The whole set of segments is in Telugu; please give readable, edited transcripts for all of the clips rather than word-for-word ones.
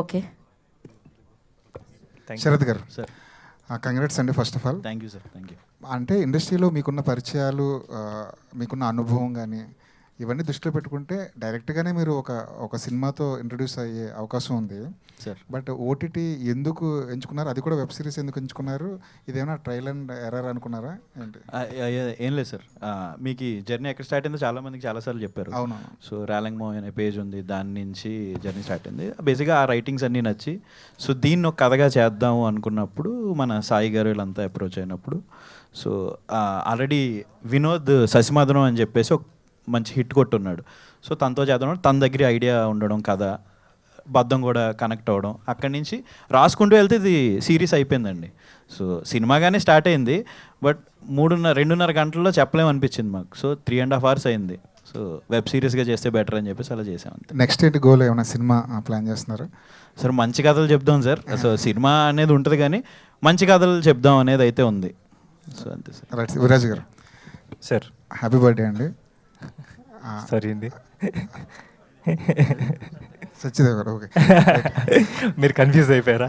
ఓకే. శరత్ గారు సార్, కంగ్రాట్స్ అండి first of all. Thank you sir, thank you. అంటే ఇండస్ట్రీలో మీకున్న పరిచయాలు, మీకున్న అనుభవం కానీ ఇవన్నీ దృష్టిలో పెట్టుకుంటే డైరెక్ట్గానే మీరు ఒక సినిమాతో ఇంట్రడ్యూస్ అయ్యే అవకాశం ఉంది సార్, బట్ ఓటీటీ ఎందుకు ఎంచుకున్నారు? అది కూడా వెబ్ సిరీస్ ఎందుకు ఎంచుకున్నారు? ఇదేమైనా ట్రయల్ అండ్ ఎర్రర్ అనుకున్నారా ఏంటి? ఏం లేదు సార్, మీకు ఈ జర్నీ ఎక్కడ స్టార్ట్ అయిందో చాలా మందికి చాలాసార్లు చెప్పారు. అవునవును. సో ర్యాలింగ్ మో అనే పేజ్ ఉంది, దాని నుంచి జర్నీ స్టార్ట్ అయింది. బేసిక్గా ఆ రైటింగ్స్ అన్నీ నచ్చి సో దీన్ని ఒక కథగా చేద్దాము అనుకున్నప్పుడు మన సాయి గారు వీళ్ళంతా అప్రోచ్ అయినప్పుడు సో ఆల్రెడీ వినోద్ శశిమాధనం అని చెప్పేసి ఒక మంచి హిట్ కొట్టున్నాడు. సో తనతో చేద్దాం, తన దగ్గర ఐడియా ఉండడం, కథ బద్దం కూడా కనెక్ట్ అవ్వడం, అక్కడి నుంచి రాసుకుంటూ వెళ్తే ఇది సిరీస్ అయిపోయిందండి. సో సినిమాగానే స్టార్ట్ అయింది బట్ 2.5 గంటల్లో చెప్పలేమనిపించింది మాకు. సో 3.5 hours అయింది. సో వెబ్ సిరీస్గా చేస్తే బెటర్ అని చెప్పేసి అలా చేసాం అంతే. నెక్స్ట్ ఏంటి గోల్? ఏమైనా సినిమా ప్లాన్ చేస్తున్నారు? సార్ మంచి కథలు చెప్దాం సార్. సో సినిమా అనేది ఉంటుంది కానీ మంచి కథలు చెప్దాం అనేది అయితే ఉంది. సో అంతే సార్. రైట్. విరాజ్ గారు సార్, హ్యాపీ బర్త్డే అండి. సరేంది. సత్యదేవ్ గారు ఓకే. మీరు కన్ఫ్యూజ్ అయిపోయారా?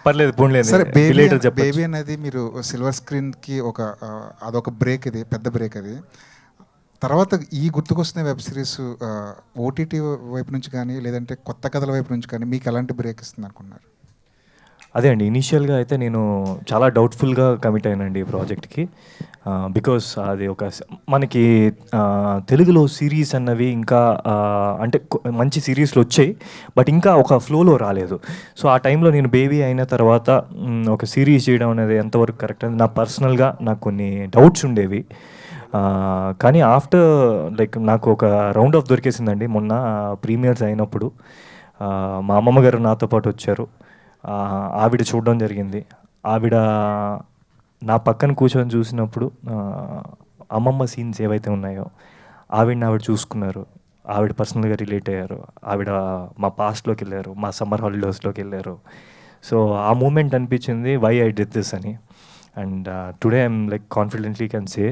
పర్లేదు, సరే, పోన్లేదు. బేబీ అనేది మీరు సిల్వర్ స్క్రీన్కి అదొక బ్రేక్, ఇది పెద్ద బ్రేక్. అది తర్వాత ఈ గుర్తుకొస్తున్న వెబ్ సిరీస్ ఓటీటీ వైపు నుంచి కానీ లేదంటే కొత్త కథల వైపు నుంచి కానీ మీకు ఎలాంటి బ్రేక్ ఇస్తుంది అనుకున్నారు? అదే అండి, ఇనీషియల్గా అయితే నేను చాలా డౌట్ఫుల్గా కమిట్ అయినండి ఈ ప్రాజెక్ట్కి. బికాస్ అది మనకి తెలుగులో సిరీస్ అన్నవి ఇంకా అంటే మంచి సిరీస్లు వచ్చాయి బట్ ఇంకా ఒక ఫ్లోలో రాలేదు. సో ఆ టైంలో నేను బేబీ అయిన తర్వాత ఒక సిరీస్ చేయడం అనేది ఎంతవరకు కరెక్ట్ అని పర్సనల్గా నాకు కొన్ని డౌట్స్ ఉండేవి. కానీ ఆఫ్టర్ నాకు ఒక రౌండ్ ఆఫ్ దొరికేసిందండి మొన్న ప్రీమియర్స్ అయినప్పుడు. మా అమ్మమ్మ గారు నాతో పాటు వచ్చారు. ఆవిడ చూడడం జరిగింది. ఆవిడ నా పక్కన కూర్చొని చూసినప్పుడు అమ్మమ్మ సీన్స్ ఏవైతే ఉన్నాయో ఆవిడ చూసుకున్నారు. ఆవిడ పర్సనల్గా రిలేట్ అయ్యారు. ఆవిడ మా పాస్ట్లోకి వెళ్ళారు, మా సమ్మర్ హాలిడేస్లోకి వెళ్ళారు. సో ఆ మూమెంట్ అనిపించింది వై ఐ డిడ్ దిస్ అని. And today I'm confidently can say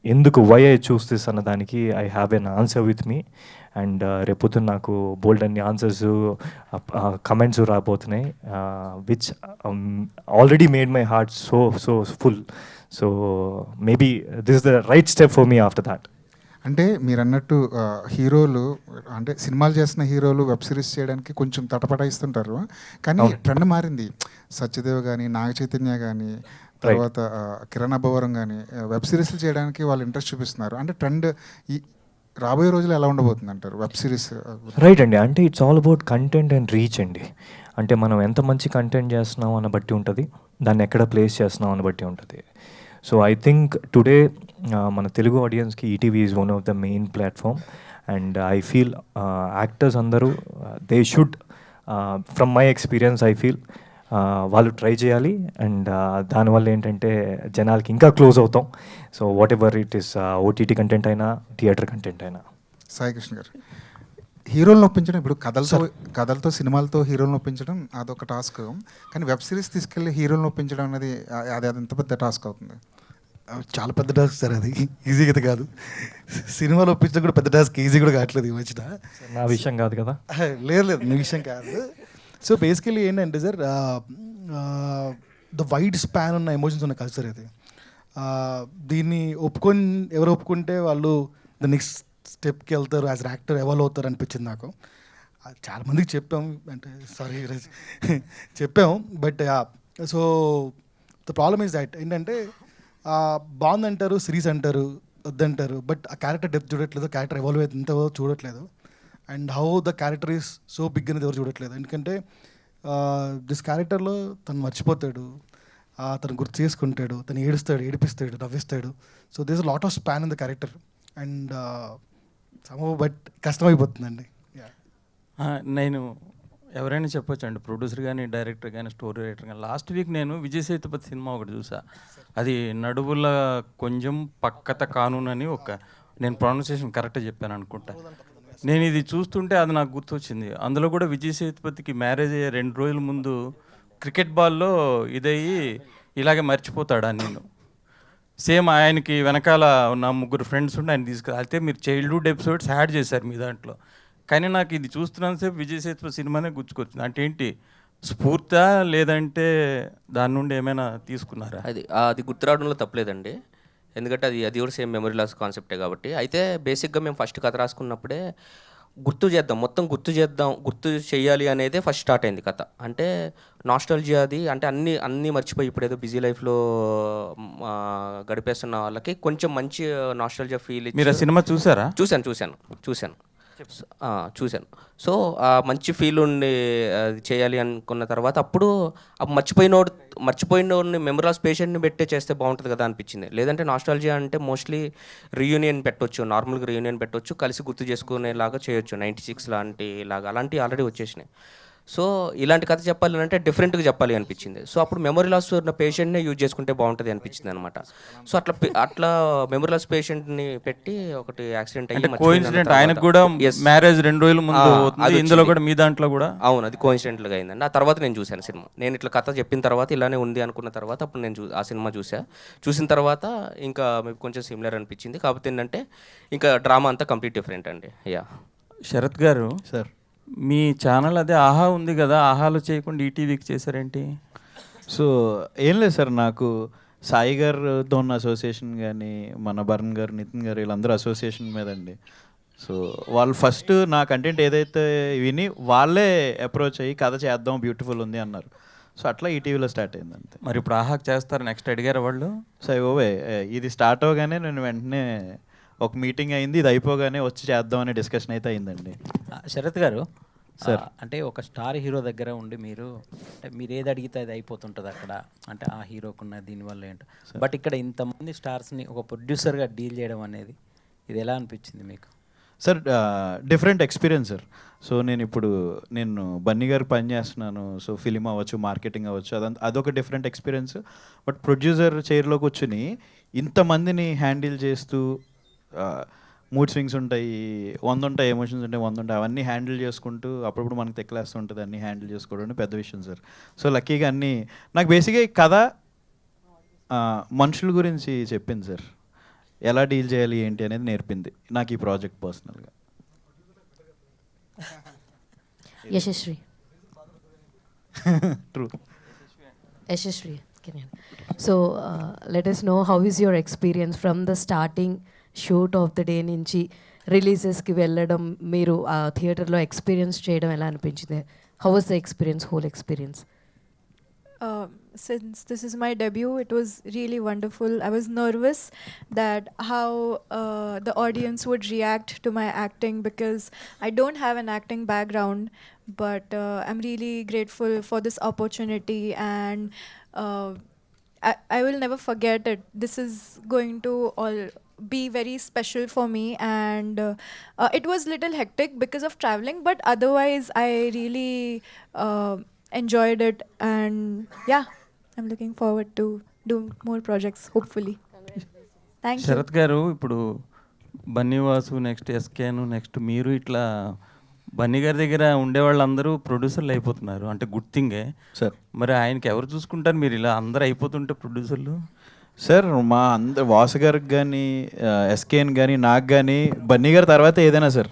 ఎందుకు వై ఐ చూస్ దిస్ అన్న దానికి I have an answer with me. And రేపొద్దున నాకు బోల్డ్ అన్ని ఆన్సర్స్, కమెంట్స్ రాబోతున్నాయి which already made my heart so full. So maybe this the right step for me after that. అంటే మీరు అన్నట్టు హీరోలు అంటే సినిమాలు చేస్తున్న హీరోలు వెబ్ సిరీస్ చేయడానికి కొంచెం తటపటాయిస్తుంటారు. కానీ ట్రెండ్ మారింది. సత్యదేవ్ కానీ, నాగ చైతన్య కానీ, తర్వాత కిరణ్ అబ్బవరం కానీ వెబ్ సిరీస్లు చేయడానికి వాళ్ళు ఇంట్రెస్ట్ చూపిస్తున్నారు. అంటే ట్రెండ్ ఈ రాబోయే రోజులు ఎలా ఉండబోతుంది అంటారు వెబ్ సిరీస్? రైట్ అండి, అంటే it's all about content and reach అండి. అంటే మనం ఎంత మంచి కంటెంట్ చేస్తున్నాం అని బట్టి ఉంటుంది, దాన్ని ఎక్కడ ప్లేస్ చేస్తున్నాం అని బట్టి ఉంటుంది. సో ఐ థింక్ టుడే మన తెలుగు ఆడియన్స్కి ETV is one of the main platform. And I feel actors అందరూ they should, from my experience I feel వాళ్ళు ట్రై చేయాలి. అండ్ దానివల్ల ఏంటంటే జనాలకి ఇంకా క్లోజ్ అవుతాం. So whatever it is OTT content అయినా థియేటర్ కంటెంట్ అయినా. సాయి కృష్ణ గారు, హీరోలను ఒప్పించడం, ఇప్పుడు కథలతో సినిమాలతో హీరోలను ఒప్పించడం అదొక టాస్క్. కానీ వెబ్ సిరీస్ తీసుకెళ్ళి హీరోలను ఒప్పించడం అనేది అది ఎంత పెద్ద టాస్క్ అవుతుంది? చాలా పెద్ద టాస్క్ సార్, అది ఈజీగా అయితే కాదు. సినిమాలో ఒప్పించడం కూడా పెద్ద టాస్క్, ఈజీ కూడా కావట్లేదు ఈ మధ్యన. నా విషయం కాదు కదా. లేదు మీ విషయం కాదు. సో బేసికలీ ఏంటంటే సార్, ద వైడ్ స్పాన్ ఉన్న ఎమోషన్స్ ఉన్న కల్చర్ ఇది. దీన్ని ఎవరు ఒప్పుకుంటే వాళ్ళు ద నెక్స్ట్ స్టెప్కి వెళ్తారు, యాజ్ యాక్టర్ ఎవాల్వ్ అవుతారు అనిపించింది నాకు. చాలామందికి చెప్పాం, అంటే సారీ చెప్పాము. But so the problem is that ఏంటంటే బాగుందంటారు, సిరీస్ అంటారు, వద్దంటారు, బట్ ఆ క్యారెక్టర్ డెప్త్ చూడట్లేదు, క్యారెక్టర్ ఎవాల్వ్ అవుతుందో చూడట్లేదు. And how the character is so big అనేది ఎవరు చూడట్లేదు. ఎందుకంటే దిస్ క్యారెక్టర్లో తను మర్చిపోతాడు, తను గుర్తు చేసుకుంటాడు, తను ఏడుస్తాడు, ఏడిపిస్తాడు, నవ్విస్తాడు. So this lot of span in the character. And but కష్టమైపోతుందండి. నేను ఎవరైనా చెప్పొచ్చు అండి, ప్రొడ్యూసర్ కానీ, డైరెక్టర్ కానీ, స్టోరీ రైటర్ కానీ. లాస్ట్ వీక్ నేను విజయ్ సేతుపతి సినిమా ఒకటి చూసా. అది నడువుల కొంచెం పక్కత కానూన్ అని నేను ప్రొనౌన్సియేషన్ కరెక్ట్గా చెప్పాను అనుకుంటా. నేను ఇది చూస్తుంటే అది నాకు గుర్తొచ్చింది. అందులో కూడా విజయ్ సేతుపతికి మ్యారేజ్ అయ్యే 2 రోజుల ముందు క్రికెట్ బాల్లో ఇదయ్యి ఇలాగే మర్చిపోతాడా నేను. సేమ్ ఆయనకి వెనకాల ఉన్న 3 ఫ్రెండ్స్ ఉండి ఆయన అయితే మీరు చైల్డ్హుడ్ ఎపిసోడ్స్ యాడ్ చేశారు మీ దాంట్లో. కానీ నాకు ఇది చూస్తున్నంతసేపు విజయ్ సేతుపతి సినిమానే గుర్తుకొచ్చింది. అంటే ఏంటి, స్ఫూర్తా లేదంటే దాని నుండి ఏమైనా తీసుకున్నారా? అది గుర్తురావడంలో తప్పలేదండి, ఎందుకంటే అది కూడా సేమ్ మెమరీ లాస్ కాన్సెప్టే కాబట్టి. అయితే బేసిక్గా మేము ఫస్ట్ కథ రాసుకున్నప్పుడే మొత్తం గుర్తు చేయాలి అనేదే ఫస్ట్ స్టార్ట్ అయింది కథ. అంటే నాస్టాల్జియా అది, అంటే అన్నీ మర్చిపోయి ఇప్పుడు ఏదో బిజీ లైఫ్లో గడిపేస్తున్న వాళ్ళకి కొంచెం మంచి నాస్టాల్జియా ఫీల్. మీరు ఆ సినిమా చూసారా? చూశాను. సో మంచి ఫీల్ ఉండి అది చేయాలి అనుకున్న తర్వాత అప్పుడు మర్చిపోయినోడిని మెమరాల్స్ పేషెంట్ని పెట్టే చేస్తే బాగుంటుంది కదా అనిపించింది. లేదంటే నాస్టాలజియా అంటే మోస్ట్లీ రీయూనియన్ పెట్టొచ్చు, నార్మల్గా రీయూనియన్ పెట్టొచ్చు, కలిసి గుర్తు చేసుకునేలాగా చేయొచ్చు. 96 అలాంటివి ఆల్రెడీ వచ్చేసినాయి. సో ఇలాంటి కథ చెప్పాలి అంటే డిఫరెంట్గా చెప్పాలి అనిపించింది. సో అప్పుడు మెమరీ లాస్ ఉన్న పేషెంట్నే యూజ్ చేసుకుంటే బాగుంటుంది అనిపించింది అనమాట. సో అట్లా మెమరీ లాస్ పేషెంట్ని పెట్టి ఒకటి యాక్సిడెంట్ అయ్యి కోఇన్సిడెంట్, ఆయనకు కూడా మ్యారేజ్ 2 రోజుల ముందు అవుతుంది, ఇందులో కూడా మీ దాంట్లో కూడా. అవును, అది కోఇన్సిడెంట్గా అయిందండి. ఆ తర్వాత నేను చూశాను సినిమా. నేను ఇట్లా కథ చెప్పిన తర్వాత ఇలానే ఉంది అనుకున్న తర్వాత అప్పుడు నేను ఆ సినిమా చూసిన తర్వాత ఇంకా మీకు కొంచెం సిమిలర్ అనిపించింది. కాకపోతే ఏంటంటే ఇంకా డ్రామా అంతా కంప్లీట్ డిఫరెంట్ అండి. శరత్ గారు సార్, మీ ఛానల్ అదే ఆహా ఉంది కదా, ఆహాలో చేయకుండా ఈటీవీకి చేశారేంటి? సో ఏం లేదు సార్, నాకు సాయి గారితో ఉన్న అసోసియేషన్ కానీ మన భరణ్ గారు, నితిన్ గారు వీళ్ళందరూ అసోసియేషన్ మీద అండి. సో వాళ్ళు ఫస్ట్ నా కంటెంట్ ఏదైతే విని వాళ్ళే అప్రోచ్ అయ్యి కథ చేద్దాం బ్యూటిఫుల్ ఉంది అన్నారు. సో అట్లా ఈటీవీలో స్టార్ట్ అయింది అంతే. మరి ఇప్పుడు ఆహాకి చేస్తారు నెక్స్ట్ అడిగారు వాళ్ళు? సో ఓవే ఇది స్టార్ట్ అవగానే నేను వెంటనే ఒక మీటింగ్ అయింది, ఇది అయిపోగానే వచ్చి చేద్దాం అనే డిస్కషన్ అయితే అయిందండి. శరత్ గారు సార్, అంటే ఒక స్టార్ హీరో దగ్గర ఉండి మీరు అంటే మీరు ఏది అడిగితే అది అయిపోతుంటుంది అక్కడ, అంటే ఆ హీరోకున్న దీనివల్ల ఏంటో. బట్ ఇక్కడ ఇంతమంది స్టార్స్ని ఒక ప్రొడ్యూసర్గా డీల్ చేయడం అనేది ఇది ఎలా అనిపించింది మీకు? Sir different experience sir. So నేను బన్నీ గారు పని చేస్తున్నాను. సో ఫిలిం అవ్వచ్చు, మార్కెటింగ్ అవ్వచ్చు, అదొక డిఫరెంట్ ఎక్స్పీరియన్స్. బట్ ప్రొడ్యూసర్ చైర్లో కూర్చుని ఇంతమందిని హ్యాండిల్ చేస్తూ మూడ్ స్వింగ్స్ ఉంటాయి, 100 ఉంటాయి, ఎమోషన్స్ ఉంటాయి, 100 ఉంటాయి, అవన్నీ హ్యాండిల్ చేసుకుంటూ అప్పుడప్పుడు మనకు తెక్కలేస్తూ ఉంటుంది. అన్నీ హ్యాండిల్ చేసుకోవడం పెద్ద విషయం సార్. సో లక్కీగా అన్నీ నాకు బేసిక్గా ఈ కథ మనుషుల గురించి చెప్పింది సార్. ఎలా డీల్ చేయాలి ఏంటి అనేది నేర్పింది నాకు ఈ ప్రాజెక్ట్ పర్సనల్గా. Yashasvi. True. Yashasvi. So let us know how is your experience from the starting shoot of the day నుంచి రిలీజెస్కి వెళ్ళడం, మీరు ఆ థియేటర్లో ఎక్స్పీరియన్స్ చేయడం ఎలా అనిపించింది? How was the experience, whole experience? Since this is my debut, it was really wonderful. I was nervous that how the audience would react to my acting because I don't have an acting background, but I'm really grateful for this opportunity, and I will never forget it. This is going to all be very special for me, and it was little hectic because of traveling, but otherwise I really enjoyed it, and yeah, I'm looking forward to do more projects hopefully. Thank you. Sharath garu, ఇప్పుడు బన్నీవాసు, నెక్స్ట్ ఎస్కేను, నెక్స్ట్ మీరు, ఇట్లా బన్నీ గారి దగ్గర ఉండేవాళ్ళందరూ ప్రొడ్యూసర్లు అయిపోతున్నారు, అంటే గుడ్ థింగే సార్. మరి ఆయనకి ఎవరు చూసుకుంటారు? మీరు ఇలా అందరూ అయిపోతుంటే ప్రొడ్యూసర్లు. సార్ మా వాసు గారికి కానీ, ఎస్కేన్ కానీ, నాకు కానీ బన్నీ గారి తర్వాత ఏదైనా సార్.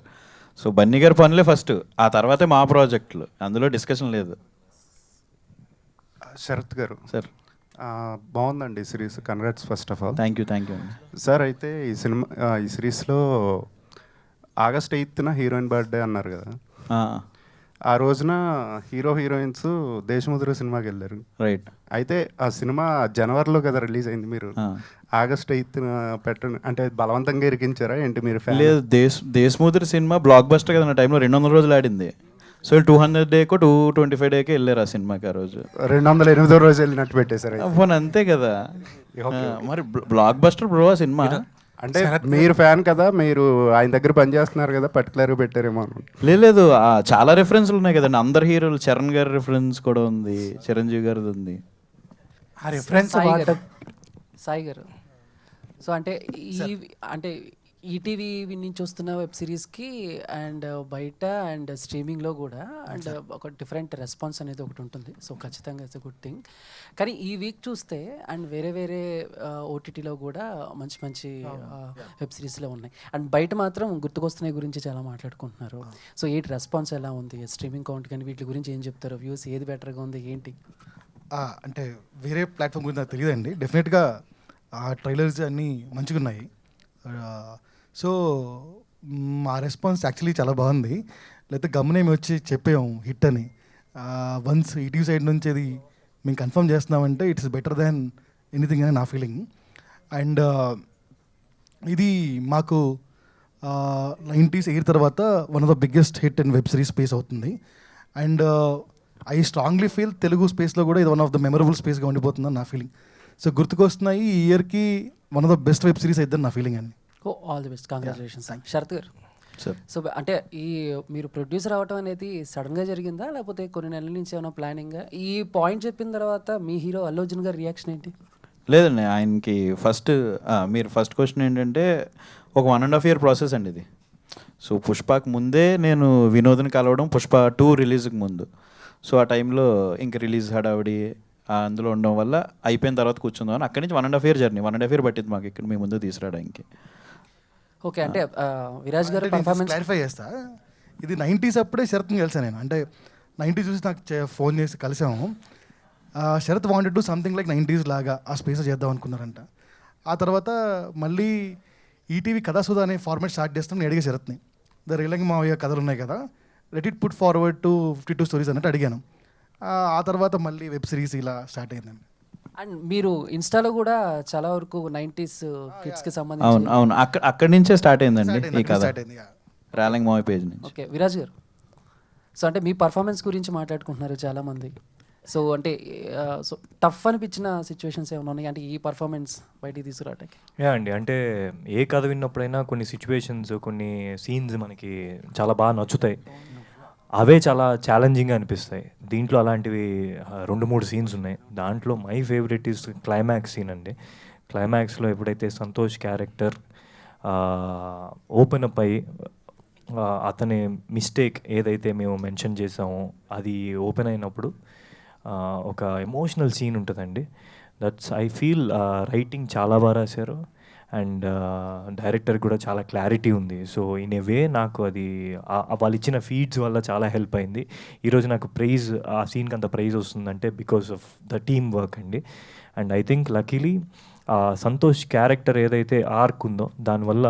సో బన్నీ గారి పనులే ఫస్ట్, ఆ తర్వాతే మా ప్రాజెక్టులు, అందులో డిస్కషన్ లేదు. శరత్ గారు సార్, బాగుందండి ఈ series, congrats first of all. Thank you అండి సార్. అయితే ఈ సిరీస్లో August 8th హీరోయిన్ బర్త్డే అన్నారు కదా, ఆ రోజున హీరోయిన్స్ దేశముద్ర సినిమాకి వెళ్ళారు. రైట్. అయితే ఆ సినిమా జనవరిలో కదా రిలీజ్ అయింది, మీరు August 8th పెట్టండి అంటే బలవంతంగా ఇరికించారా ఏంటి మీరు? లేదు, దేశముద్ర సినిమా బ్లాక్ బస్టర్ కదా, నా టైంలో 200 రోజులు ఆడింది. సో 200 డేకో 225 డేకే వెళ్ళారు ఆ సినిమాకి. ఆ రోజు 208వ రోజు వెళ్ళినట్టు పెట్టేశారు. ఫోన్ అంతే కదా మరి, బ్లాక్ బస్టర్ బ్రో ఆ సినిమా. అంటే మీరు ఫ్యాన్ కదా, మీరు ఆయన దగ్గర పనిచేస్తున్నారు కదా, పర్టికులర్గా పెట్టారేమో. లేదు, చాలా రిఫరెన్స్లు ఉన్నాయి కదండి, అందరు హీరోలు. చరణ్ గారి రిఫరెన్స్ కూడా ఉంది, చిరంజీవి గారిది ఉంది. సాయి గారు, సో అంటే ఈటీవీ నుంచి వస్తున్న వెబ్ సిరీస్కి అండ్ బయట అండ్ స్ట్రీమింగ్లో కూడా అండ్ ఒక డిఫరెంట్ రెస్పాన్స్ అనేది ఒకటి ఉంటుంది. సో ఖచ్చితంగా ఇట్స్ ఎ గుడ్ థింగ్. కానీ ఈ వీక్ చూస్తే అండ్ వేరే ఓటీటీలో కూడా మంచి వెబ్ సిరీస్లో ఉన్నాయి. అండ్ బయట మాత్రం గుర్తుకొస్తున్నాయి గురించి చాలా మాట్లాడుకుంటున్నారు. సో ఏంటి రెస్పాన్స్ ఎలా ఉంది, స్ట్రీమింగ్ కౌంట్ కానీ వీటి గురించి ఏం చెప్తారు, వ్యూస్ ఏది బెటర్గా ఉంది ఏంటి? అంటే వేరే ప్లాట్ఫామ్ గురించి నాకు తెలియదండి. డెఫినెట్గా ఆ ట్రైలర్స్ అన్నీ మంచిగా ఉన్నాయి. సో మా రెస్పాన్స్ యాక్చువల్లీ చాలా బాగుంది. లేకపోతే గమనేమి వచ్చి చెప్పాము హిట్ అని. వన్స్ ఈటీవీ సైడ్ నుంచి అది మేము కన్ఫర్మ్ చేస్తున్నామంటే ఇట్స్ బెటర్ దాన్ ఎనీథింగ్ అని నా ఫీలింగ్. అండ్ ఇది మాకు 90s ఎయిర్ తర్వాత one of the biggest hit in web series space అవుతుంది. And I strongly feel Telugu స్పేస్లో కూడా ఇది వన్ ఆఫ్ ద మెమరబుల్ స్పేస్గా ఉండిపోతుందని నా ఫీలింగ్. సో గుర్తుకొస్తున్నాయి ఈ ఇయర్కి one of the best web series అయిద్దని నా ఫీలింగ్ అండి. All the best, congratulations. Sharath garu, so అంటే ఈ మీరు ప్రొడ్యూసర్ అవ్వటం అనేది సడన్గా జరిగిందా లేకపోతే కొన్ని నెలల నుంచి ఏమైనా ప్లానింగ్? ఈ పాయింట్ చెప్పిన తర్వాత మీ హీరో అల్లు అర్జున్ గారి రియాక్షన్ ఏంటి? లేదండి, ఆయనకి మీరు ఫస్ట్ క్వశ్చన్ ఏంటంటే ఒక 1.5 year ప్రాసెస్ అండి ఇది. సో పుష్పకి ముందే నేను వినోద్ని కలవడం పుష్ప 2 రిలీజ్కి ముందు. సో ఆ టైంలో ఇంక రిలీజ్ హడావిడి అందులో ఉండడం వల్ల అయిపోయిన తర్వాత కూర్చుందాం అని అక్కడి నుంచి 1.5 year జర్నీ, 1.5 year పట్టింది మాకు ఇక్కడ మీ ముందు తీసుకురావడానికి. ఓకే, అంటే విరాజ్ గారు పర్ఫార్మెన్స్ క్లారిఫై చేస్తా. ఇది 90s అప్పుడే శరత్ని కలిసాను నేను. అంటే 90s చూసి నాకు ఫోన్ చేసి కలిసాము. Sharath wanted to something like 90s లాగా ఆ స్పేస్ చేద్దాం అనుకున్నారంట. ఆ తర్వాత మళ్ళీ ఈటీవీ కథాసుధ అనే ఫార్మాట్ స్టార్ట్ చేస్తాం. నేను అడిగే శరత్ని, ద రియలింగ్ మావయ్య కథలు ఉన్నాయి కదా, let it put forward to 52 stories అన్నట్టు అడిగాను. ఆ తర్వాత మళ్ళీ వెబ్ సిరీస్ ఇలా స్టార్ట్ అయిందండి. అండ్ మీరు ఇన్స్టాలో కూడా చాలా వరకు 90s కిడ్స్కి సంబంధించి అవును అక్కడి నుంచే స్టార్ట్ అయిందండి ఈ కథ, రేలింగ్ మావయ్య పేజ్ నుంచి. ఓకే, విరాజ్ గారు, సో అంటే మీ పర్ఫార్మెన్స్ గురించి మాట్లాడుకుంటున్నారు చాలామంది. సో అంటే సో టఫ్ అనిపించిన సిచ్యువేషన్స్ ఏమైనా ఉన్నాయి అంటే ఈ పర్ఫార్మెన్స్ బయటికి తీసుకురావడానికి? అండి, అంటే ఏ కథ విన్నప్పుడైనా కొన్ని సిచ్యువేషన్స్, కొన్ని సీన్స్ మనకి చాలా బాగా నచ్చుతాయి. అవే చాలా ఛాలెంజింగ్గా అనిపిస్తాయి. దీంట్లో అలాంటివి 2-3 సీన్స్ ఉన్నాయి. దాంట్లో my favourite is climax scene అండి. క్లైమాక్స్లో ఎప్పుడైతే సంతోష్ క్యారెక్టర్ ఓపెన్ అప్ అయ్యి అతని మిస్టేక్ ఏదైతే మేము మెన్షన్ చేసామో అది ఓపెన్ అయినప్పుడు ఒక ఎమోషనల్ సీన్ ఉంటుందండి. దట్స్ ఐ ఫీల్ రైటింగ్ చాలా బాగా రాశారు అండ్ డైరెక్టర్ కూడా చాలా క్లారిటీ ఉంది. సో ఇన్ ఏ వే నాకు అది వాళ్ళు ఇచ్చిన ఫీడ్స్ వల్ల చాలా హెల్ప్ అయింది. ఈరోజు నాకు ప్రైజ్, ఆ సీన్కి అంత ప్రైజ్ వస్తుందంటే because of the team work అండి. And I think luckily Santosh character ఏదైతే ఆర్క్ ఉందో దానివల్ల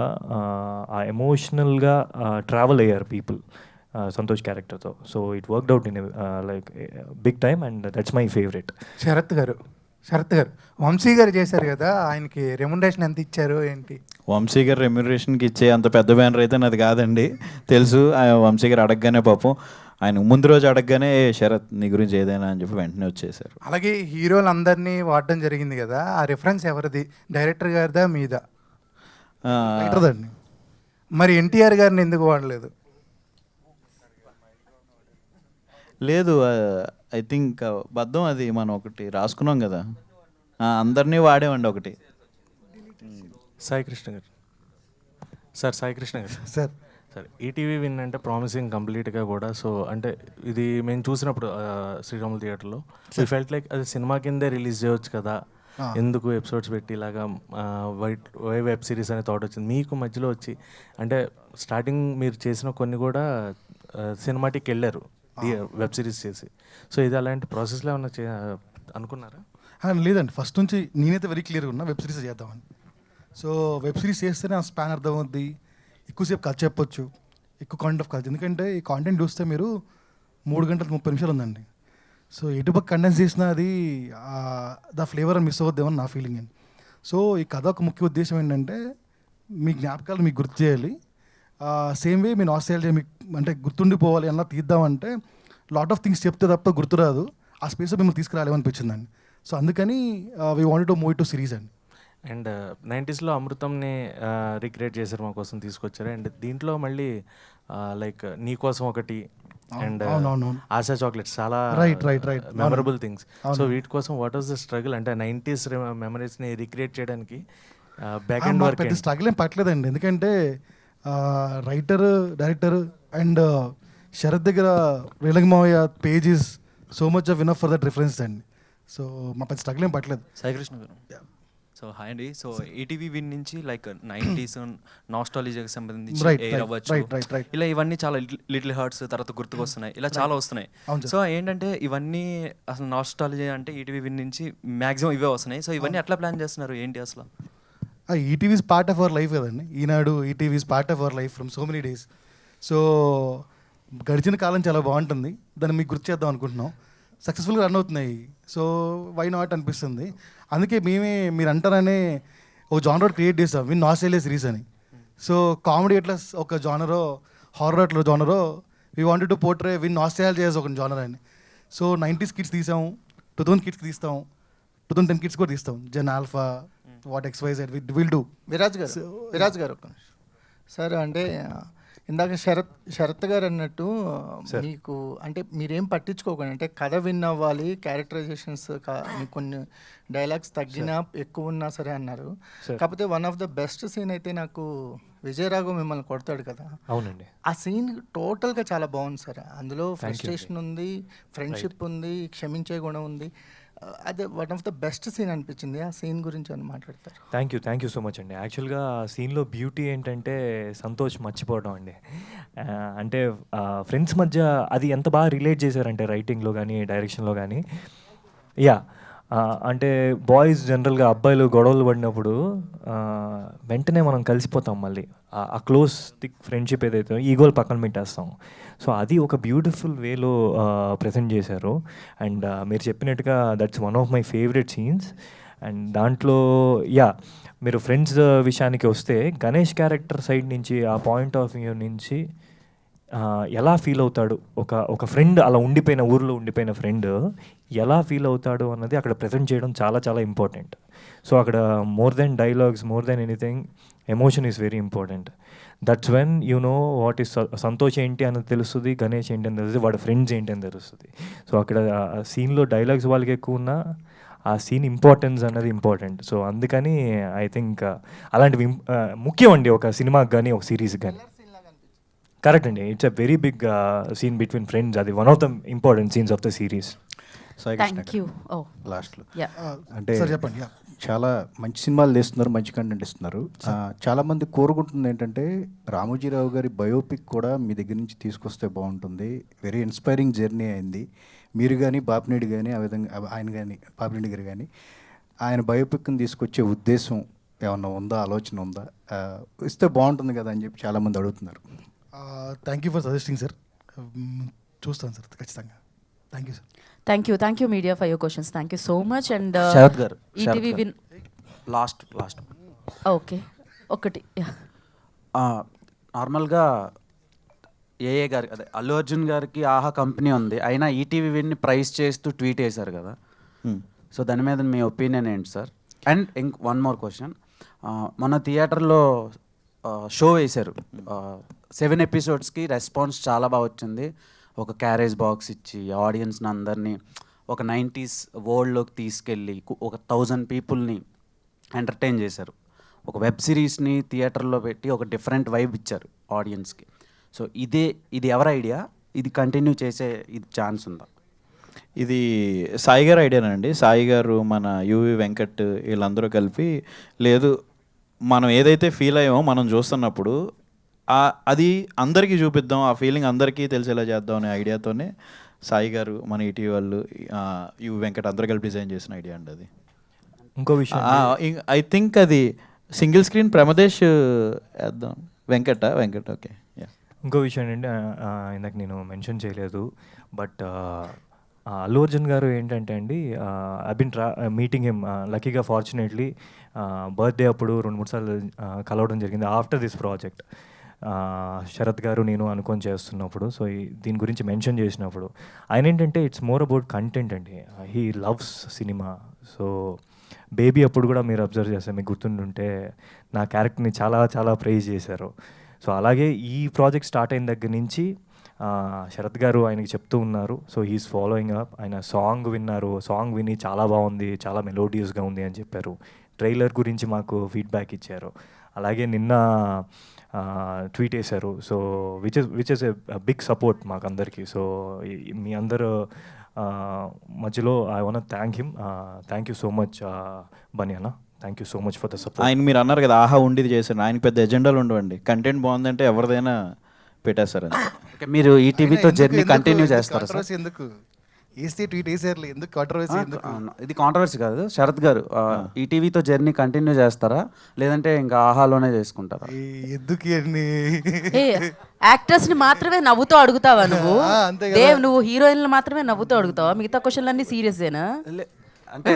ఆ ఎమోషనల్గా ట్రావెల్ అయ్యారు పీపుల్ సంతోష్ క్యారెక్టర్తో. So it worked out in like big time and that's my favourite. Sharath garu Vamsi గారు చేశారు కదా, ఆయనకి రెమ్యునరేషన్ ఎంత ఇచ్చారు ఏంటి? వంశీ గారు రెమ్యునరేషన్కి ఇచ్చే అంత పెద్ద బ్యానర్ అయితే నాది కాదండి, తెలుసు. వంశీ గారు అడగగానే పాపం ఆయన ముందు రోజు అడగగానే శరత్ నీ గురించి ఏదైనా అని చెప్పి వెంటనే వచ్చేసారు. అలాగే హీరోలందరినీ వాడడం జరిగింది కదా, ఆ రిఫరెన్స్ ఎవరిది? డైరెక్టర్ గారిదా మీదా? మరి ఎన్టీఆర్ గారిని ఎందుకు వాడలేదు? లేదు, ఐ థింక్ బద్దం అది మనం ఒకటి రాసుకున్నాం కదా, అందరినీ వాడేవండి ఒకటి. సాయికృష్ణ గారు సార్ ఈటీవీ విన్ అంటే ప్రామిసింగ్ కంప్లీట్గా కూడా. సో అంటే ఇది మేము చూసినప్పుడు శ్రీరాములు థియేటర్లో ఐ ఫెల్ట్ లైక్ అది సినిమా కిందే రిలీజ్ చేయవచ్చు కదా, ఎందుకు ఎపిసోడ్స్ పెట్టి ఇలాగా వెబ్ సిరీస్ అనే థాట్ వచ్చింది మీకు మధ్యలో వచ్చి? అంటే స్టార్టింగ్ మీరు చేసిన కొన్ని కూడా సినిమాటిక్ వెళ్ళారు వెబ్ సిరీస్ చేసి. సో ఇది అలాంటి ప్రాసెస్లో ఏమన్నా అనుకున్నారా? లేదండి, ఫస్ట్ నుంచి నేనైతే వెరీ క్లియర్గా ఉన్నా వెబ్ సిరీస్ చేద్దామని. సో వెబ్ సిరీస్ చేస్తేనే ఆ స్పాన్ అర్థమవుద్ది, ఎక్కువసేపు కథ చెప్పొచ్చు, ఎక్కువ కాంటెంట్ ఆఫ్ కథ. ఎందుకంటే ఈ కాంటెంట్ చూస్తే మీరు 3 గంటల 30 నిమిషాలు ఉందండి. సో ఎటుపక్క కండెన్స్ చేసినా అది ద ఫ్లేవర్ అని మిస్ అవుద్దేమని నా ఫీలింగ్ అండి. సో ఈ కథ ఒక ముఖ్య ఉద్దేశం ఏంటంటే మీ జ్ఞాపకాలు మీకు గుర్తు చేయాలి, సేమ్ వే మీ నాస్టాల్జియా మీకు అంటే గుర్తుండిపోవాలి అన్న తీద్దామంటే లాట్ ఆఫ్ థింగ్స్ చెప్తే తప్ప గుర్తురాదు, ఆ స్పేస్లో మిమ్మల్ని తీసుకురాలేమనిపించిందండి. సో అందుకని we wanted to move to series అండి. అండ్ 90sలో అమృతంని రిక్రియేట్ చేశారు, మా కోసం తీసుకొచ్చారు. అండ్ దీంట్లో మళ్ళీ లైక్ నీ కోసం ఒకటి అండ్ ఆశా చాక్లెట్స్ చాలా మెమరబుల్ థింగ్స్. సో వీటి కోసం వాట్ వాస్ ద స్ట్రగుల్? అంటే 90s మెమరీస్ని రిక్రియేట్ చేయడానికి బ్యాక్ అండ్ వర్క్ పెద్ద స్ట్రగుల్ ఏం పట్టలేదండి, ఎందుకంటే రైటర్, డైరెక్టర్ అండ్ శరత్ దగ్గర రీలంగ్ మావయ్య page is so much of enough for that reference అండి. సో మా పెద్ద స్ట్రగుల్ ఏం పట్టలేదు. సాయికృష్ణ గారు, సో హాయ్ అండి. సో ఈటీవీ విన్ నుంచి లైక్ 90s నాస్టాలజీకి సంబంధించి ఎయిర్ అవ్వచ్చు, ఇలా ఇవన్నీ చాలా లిటిల్ హార్ట్స్ తర్వాత గుర్తుకొస్తున్నాయి, ఇలా చాలా వస్తున్నాయి. సో ఏంటంటే ఇవన్నీ అసలు నాస్టాలజీ అంటే ఈటీవీ విన్ నుంచి మ్యాక్సిమం ఇవే వస్తున్నాయి. సో ఇవన్నీ ఎట్లా ప్లాన్ చేస్తున్నారు, ఏంటి అసలు? ETV is part of our life కదండి. Eenadu ETV is part of our life from so many days. So గడిచిన కాలం చాలా బాగుంటుంది, దాన్ని మీకు గుర్తు చేద్దాం అనుకుంటున్నాం. సక్సెస్ఫుల్గా రన్ అవుతున్నాయి, సో వై నాట్ అనిపిస్తుంది. అందుకే మీరు అంటారనే ఒక జానర్ క్రియేట్ చేస్తాం, విన్ ఆస్ట్రేలియా సిరీస్ అని. సో కామెడీ ఎట్లా ఒక జానరో, హారర్ అట్లా జానరో, we wanted to portray win Australia చేసి ఒక జానర్ అని. సో 90s కిడ్స్ తీసాము, 2000 కిడ్స్ తీస్తాం, 2010 కిడ్స్ కూడా తీస్తాం. Gen Alpha, what XYZ will do. Viraj garu ఒక్క నిమిషం సార్. అంటే ఇందాక శరత్ గారు అన్నట్టు మీకు అంటే మీరేం పట్టించుకోకండి, అంటే కథ విన్ అవ్వాలి, క్యారెక్టరైజేషన్స్ కొన్ని డైలాగ్స్ తగ్గినా ఎక్కువ ఉన్నా సరే అన్నారు. కాకపోతే one of the best scene అయితే నాకు విజయరాఘవ్ మిమ్మల్ని కొడతాడు కదా, అవునండి, ఆ సీన్ టోటల్గా చాలా బాగుంది సార్. అందులో ఫ్రస్ట్రేషన్ ఉంది, ఫ్రెండ్షిప్ ఉంది, క్షమించే గుణం ఉంది. అదే one of the best scene అనిపించింది. ఆ సీన్ గురించి అని మాట్లాడతారు. థ్యాంక్ యూ సో మచ్ అండి. యాక్చువల్గా సీన్లో బ్యూటీ ఏంటంటే సంతోష్ మర్చిపోవడం అండి. అంటే ఫ్రెండ్స్ మధ్య అది ఎంత బాగా రిలేట్ చేశారంటే రైటింగ్లో కానీ డైరెక్షన్లో కానీ. అంటే బాయ్స్ జనరల్గా అబ్బాయిలు గొడవలు పడినప్పుడు వెంటనే మనం కలిసిపోతాం, మళ్ళీ ఆ క్లోజ్ థిక్ ఫ్రెండ్షిప్ ఏదైతే ఈగోలు పక్కన పెట్టేస్తాం. సో అది ఒక బ్యూటిఫుల్ వేలో ప్రజెంట్ చేశారు. అండ్ మీరు చెప్పినట్టుగా that's one of my favourite scenes. And దాంట్లో మీరు ఫ్రెండ్స్ విషయానికి వస్తే గణేష్ క్యారెక్టర్ సైడ్ నుంచి ఆ పాయింట్ ఆఫ్ వ్యూ నుంచి ఎలా ఫీల్ అవుతాడు, ఒక ఫ్రెండ్ అలా ఉండిపోయిన ఊరిలో ఉండిపోయిన ఫ్రెండ్ ఎలా ఫీల్ అవుతాడు అన్నది అక్కడ ప్రజెంట్ చేయడం చాలా చాలా ఇంపార్టెంట్. సో అక్కడ more than dialogues, more than anything, emotion is very important. That's when you know what is Santosh ఏంటి అన్నది తెలుస్తుంది, గణేష్ ఏంటి అని తెలుస్తుంది, వాడి ఫ్రెండ్స్ ఏంటి అని తెలుస్తుంది. సో అక్కడ సీన్లో డైలాగ్స్ వాళ్ళకి ఎక్కువ ఉన్నా ఆ సీన్ ఇంపార్టెన్స్ అన్నది ఇంపార్టెంట్. సో అందుకని ఐ థింక్ అలాంటివి ముఖ్యం అండి ఒక సినిమాకి కానీ ఒక సిరీస్కి కానీ. కరెక్ట్ అండి, it's a very big scene between friends, అది one of the important scenes of the series. లాస్ట్లో అంటే చాలా మంచి సినిమాలు తీస్తున్నారు, మంచి కంటెంట్ ఇస్తున్నారు. చాలామంది కోరుకుంటుంది ఏంటంటే రామోజీరావు గారి బయోపిక్ కూడా మీ దగ్గర నుంచి తీసుకొస్తే బాగుంటుంది. వెరీ ఇన్స్పైరింగ్ జర్నీ అయింది. మీరు కానీ బాపినేడు కానీ ఆ విధంగా ఆయన కానీ బాపినేడు గారు కానీ ఆయన బయోపిక్ని తీసుకొచ్చే ఉద్దేశం ఏమన్నా ఉందా, ఆలోచన ఉందా, ఇస్తే బాగుంటుంది కదా అని చెప్పి చాలామంది అడుగుతున్నారు. Thank you for suggesting sir. చూస్తాను సార్ ఖచ్చితంగా. Thank you sir. Thank you media for your questions. Thank you so much. And Sharath garu, ETV win last okay ఒకటి నార్మల్గా ఏఏ గారి అదే అల్లు అర్జున్ గారికి ఆహా కంపెనీ ఉంది, అయినా ఈటీవీ విన్ని ప్రైస్ చేస్తూ ట్వీట్ చేశారు కదా. సో దాని మీద మీ ఒపీనియన్ ఏంటి sir? And one more question, మన థియేటర్లో షో వేశారు, 7 ఎపిసోడ్స్కి రెస్పాన్స్ చాలా బాగా వచ్చింది. ఒక క్యారేజ్ బాక్స్ ఇచ్చి ఆడియన్స్ని అందరినీ ఒక 90s వరల్డ్లోకి తీసుకెళ్ళి ఒక 1000 పీపుల్ని ఎంటర్టైన్ చేశారు. ఒక వెబ్ సిరీస్ని థియేటర్లో పెట్టి ఒక డిఫరెంట్ వైబ్ ఇచ్చారు ఆడియన్స్కి. సో ఇది ఎవరి ఐడియా? ఇది కంటిన్యూ చేసే ఇది ఛాన్స్ ఉందా? ఇది సాయి గారు ఐడియానండి. సాయి గారు, మన యువి వెంకట్ వీళ్ళందరూ కలిపి, లేదు మనం ఏదైతే ఫీల్ అయ్యామో మనం చూస్తున్నప్పుడు అది అందరికీ చూపిద్దాం, ఆ ఫీలింగ్ అందరికీ తెలిసేలా చేద్దాం అనే ఐడియాతోనే సాయి గారు, మన ఈటీవీ వాళ్ళు, యువి వెంకట్ అందరూ కలిపి డిజైన్ చేసిన ఐడియా అండి అది. ఇంకో విషయం ఐ థింక్ అది సింగిల్ స్క్రీన్ ప్రమదేశ్ వేద్దాం. వెంకట్ ఓకే. ఇంకో విషయం ఏంటంటే ఇందాక నేను మెన్షన్ చేయలేదు, బట్ అల్లు అర్జున్ గారు ఏంటంటే అండి, ఐ బిన్ మీటింగ్ హిమ్ లక్కీగా ఫార్చునేట్లీ బర్త్డే అప్పుడు 2-3 సార్లు కలవడం జరిగింది ఆఫ్టర్ దిస్ ప్రాజెక్ట్. శరత్ గారు నేను అనుకొని చేస్తున్నప్పుడు, సో దీని గురించి మెన్షన్ చేసినప్పుడు ఆయన ఏంటంటే ఇట్స్ మోర్ అబౌట్ కంటెంట్ అండి. He loves cinema. So baby అప్పుడు కూడా మీరు అబ్జర్వ్ చేస్తే మీకు గుర్తుంటుంటే నా క్యారెక్టర్ని చాలా చాలా ప్రైజ్ చేశారు. సో అలాగే ఈ ప్రాజెక్ట్ స్టార్ట్ అయిన దగ్గర నుంచి శరత్ గారు ఆయనకి చెప్తూ ఉన్నారు. So he is following up. ఆయన సాంగ్ విన్నారు, సాంగ్ విని చాలా బాగుంది, చాలా మెలోడియస్గా ఉంది అని చెప్పారు. ట్రైలర్ గురించి మాకు ఫీడ్బ్యాక్ ఇచ్చారు. అలాగే నిన్న ట్వీట్ వేశారు. So which is a big support మాకందరికి. సో మీ అందరు మధ్యలో I want thank him. Thank you so much Bunny అన్న. Thank you so much for the support. ఆయన మీరు అన్నారు కదా ఆహా ఉండేది చేశారు, ఆయనకి పెద్ద ఎజెండాలు ఉండవండి. కంటెంట్ బాగుందంటే ఎవరిదైనా పెట్టేస్తారు. మీరు ఈటీవీతో జర్నీ కంటిన్యూ చేస్తారా సార్? ఎందుకు వేస్తే ట్వీట్ వేసారు, ఎందుకు కాంట్రవర్సీ? ఎందుకు ఇది కాంట్రవర్సీ కాదు శరత్ గారు. ఈటీవీతో జర్నీ కంటిన్యూ చేస్తారా లేదంటే ఇంకా ఆహాలోనే చేసుకుంటారా? ఎందుకు అన్ని యాక్టర్స్ ని మాత్రమే నవ్వుతూ అడుగుతావా నువ్వు? దేవ్, నువ్వు హీరోయిన్లు మాత్రమే నవ్వుతూ అడుగుతావా? మిగతా క్వశ్చన్లు అన్ని సీరియస్ఏనా? అంటే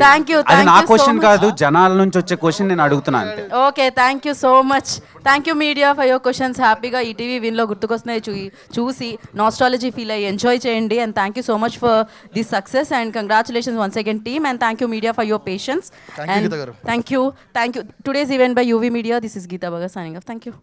థ్యాంక్ యూ. అది నా క్వశ్చన్ కాదు, జనాల నుంచి వచ్చే క్వశ్చన్ నేను అడుగుతున్నాను అంతే. Okay, thank you so much. Thank you media for your questions. హ్యాపీగా ఈటీవీ విన్లో గుర్తుకొస్తున్నాయి చూసి నాస్టాలజీ ఫీల్ అయ్యి ఎంజాయ్ చేయండి. And thank you so much for this success and congratulations once again team. And thank you media for your patience. And thank you today's event by UV media. This is Geeta Baga signing of. Thank you.